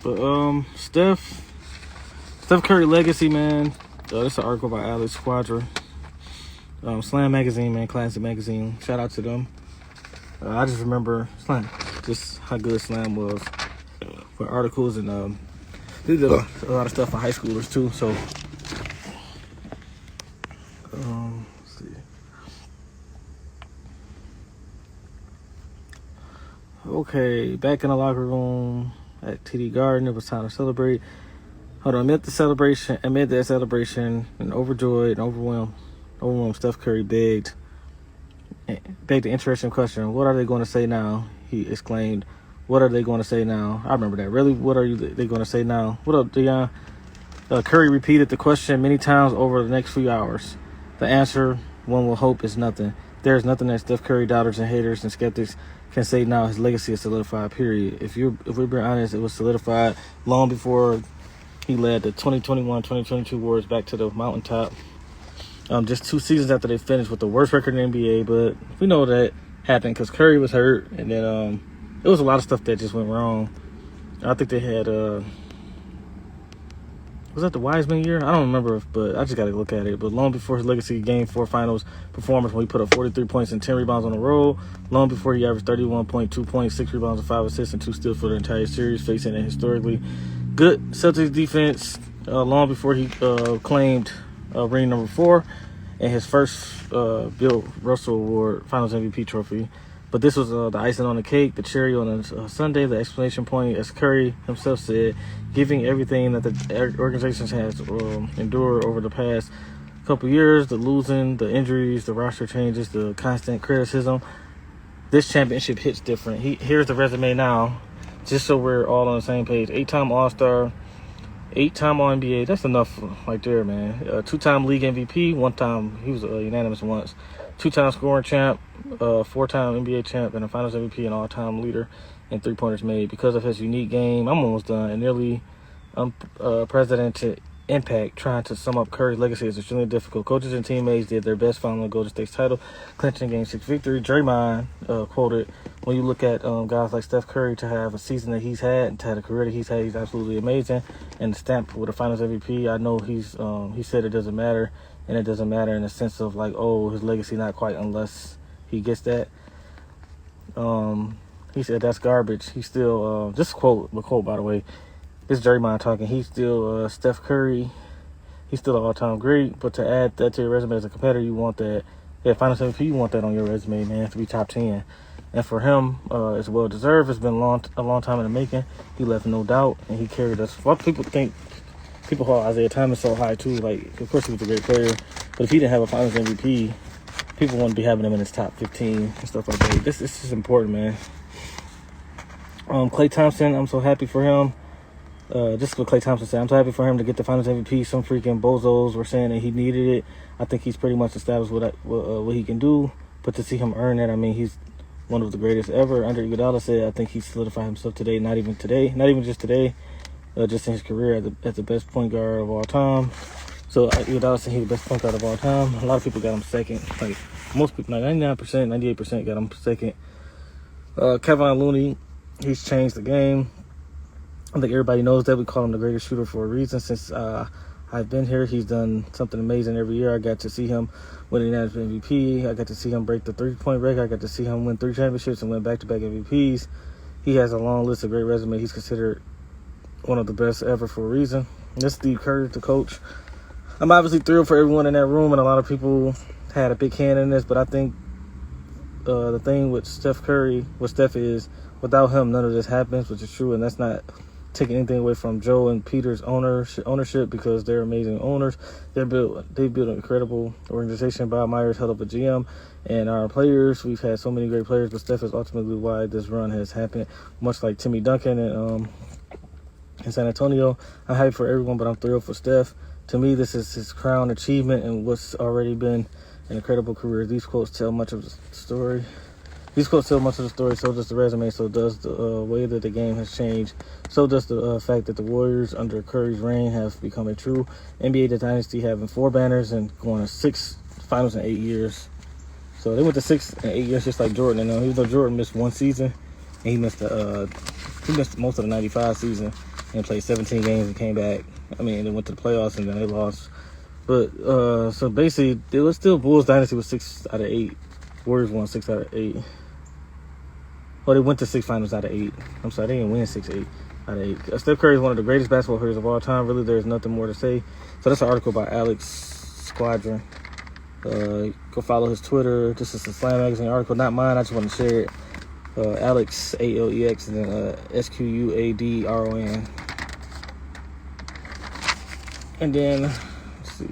But Steph Curry legacy, man. This is an article by Alex Quadra. Slam magazine, man, classic magazine. Shout out to them. I just remember Slam, just how good Slam was for articles, and they did a lot of stuff for high schoolers too. So, let's see. Okay, back in the locker room at TD Garden, it was time to celebrate. Hold on, amid that celebration, and overjoyed and overwhelmed, Steph Curry begged the interesting question: "What are they going to say now?" He exclaimed. "What are they going to say now?" I remember that. Really, what are they going to say now? What up, Deion? Curry repeated the question many times over the next few hours. The answer, one will hope, is nothing. There is nothing that Steph Curry doubters and haters and skeptics can say now. His legacy is solidified, period. If we're being honest, it was solidified long before he led the 2021-2022 Warriors back to the mountaintop. Just 2 seasons after they finished with the worst record in the NBA, but we know that happened because Curry was hurt, and then it was a lot of stuff that just went wrong. I think they had was that the Wiseman year? I don't remember, but I just got to look at it. But long before his legacy Game 4 Finals performance, when he put up 43 points and 10 rebounds on the road, long before he averaged 31.2 points, 6 rebounds, and 5 assists, and 2 steals for the entire series, facing a historically good Celtics defense, long before he claimed ring number 4 and his first Bill Russell Award Finals MVP trophy. But this was the icing on the cake, the cherry on a Sunday, the exclamation point, as Curry himself said, giving everything that the organization has endured over the past couple years, the losing, the injuries, the roster changes, the constant criticism. This championship hits different. Here's the resume now, just so we're all on the same page. 8-time All-Star, 8-time All-NBA. That's enough right there, man. 2-time league MVP. 1 time, he was unanimous once. 2-time scoring champ, 4-time NBA champ, and a Finals MVP and all-time leader in three-pointers made. Because of his unique game, I'm almost done, and nearly unprecedented impact. Trying to sum up Curry's legacy is extremely difficult. Coaches and teammates did their best following the Golden State's title, clinching Game 6 victory. Draymond quoted, "When you look at guys like Steph Curry, to have a season that he's had and to have a career that he's had, he's absolutely amazing. And the stamp with a Finals MVP, I know he said it doesn't matter, and it doesn't matter in the sense of like, oh, his legacy not quite unless he gets that." He said that's garbage. He still this quote by the way. This is Draymond talking. He's still Steph Curry. He's still an all-time great. But to add that to your resume as a competitor, you want that. Yeah, Finals MVP, you want that on your resume, man, to be top 10. And for him, it's well-deserved. It's been a long time in the making. He left no doubt, and he carried us. Well, people hold Isaiah Thomas so high, too. Like, of course, he was a great player. But if he didn't have a Finals MVP, people wouldn't be having him in his top 15 and stuff like that. This is important, man. Klay Thompson, I'm so happy for him. This is what Klay Thompson said. "I'm so happy for him to get the Finals MVP. Some freaking bozos were saying that he needed it. I think he's pretty much established what he can do. But to see him earn it, I mean, he's one of the greatest ever." Andre Iguodala said, "I think he solidified himself today, not even just today, just in his career as the best point guard of all time." So Iguodala said he's the best point guard of all time. A lot of people got him second. Like most people, like 99%, 98% got him second. Kevin Looney, he's changed the game. I think everybody knows that. We call him the greatest shooter for a reason. Since I've been here, he's done something amazing every year. I got to see him win the national MVP. I got to see him break the 3-point record. I got to see him win 3 championships and win back-to-back MVPs. He has a long list of great resume. He's considered one of the best ever for a reason. This is Steve Kerr, the coach. I'm obviously thrilled for everyone in that room, and a lot of people had a big hand in this, but I think the thing with Steph is, without him, none of this happens, which is true, and that's not taking anything away from Joe and Peter's ownership, because they're amazing owners. They built an incredible organization. Bob Myers held up a GM, and our players, we've had so many great players, but Steph is ultimately why this run has happened, much like Timmy Duncan and in San Antonio. I'm happy for everyone, but I'm thrilled for Steph. To me, this is his crown achievement and what's already been an incredible career. These quotes tell much of the story. So does the resume, so does the way that the game has changed. So does the fact that the Warriors, under Curry's reign, have become a true NBA dynasty, having 4 banners and going to 6 finals in 8 years. So they went to 6 in 8 years, just like Jordan. And even though Jordan missed 1 season, And he missed most of the '95 season and played 17 games and came back. I mean, they went to the playoffs and then they lost. But so basically, it was still Bulls dynasty with 6 out of 8. Warriors won 6 out of 8. Well, they went to 6 finals out of 8. I'm sorry, they didn't win 6 out of 8. Steph Curry is one of the greatest basketball players of all time. Really, there's nothing more to say. So that's an article by Alex Squadron. Go follow his Twitter. This is a Slam Magazine article, not mine. I just want to share it. Alex, ALEX, and then SQUADRON. And then, let's see.